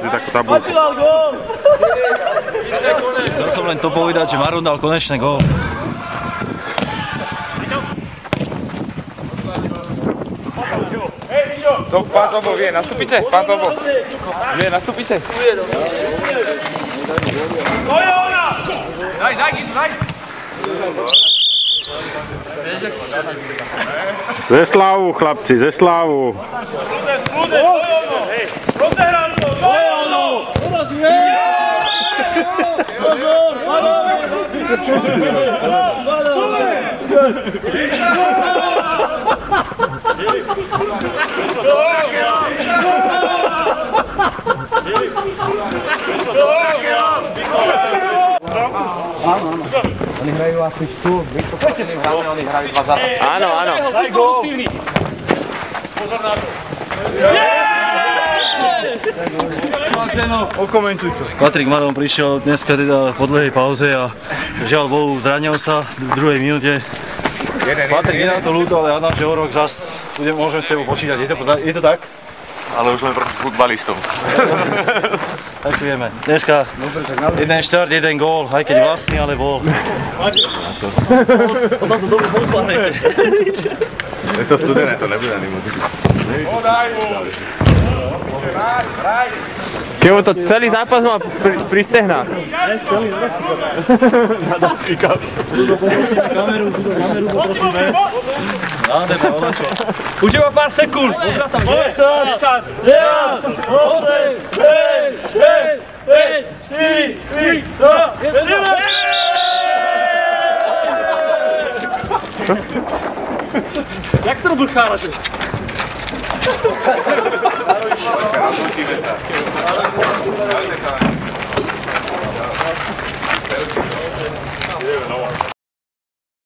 si takú tabulku. Chcel som len to povedať, že Maron dal konečne gól. Pán Tobo, vie, nastúpite? Pán Tobo, vie, nastúpite? Ze slávu, chlapci, ze slávu. Oni hrajú asi tu, my to prečo s ním hráme, oni hrajú 2 zápasy. Áno, áno. Daj gól! Pozor na to. Okomentuj to. Patrik Maron prišiel dneska teda po dlhej pauze a žiaľ Bohu zranil sa v druhej minúte. Patrik, je nám to ľúto, ale hádam, že o rok zás môžeme s tebou počítať. Je to tak? Ale už len proti futbalistom. Ďakujeme. Dneska jeden štart, jeden gól, aj keď vlastný, ale bol. Je to studené, to nebude ani moc. Kebo to celý zápas má pri stehnách. Kameru poprosíme. Nádherné, odačo. Už iba pár sekúnd. 10, 9, 8, 7, 6, 5, 4, 3, 2, 1. Jak to robil chárate?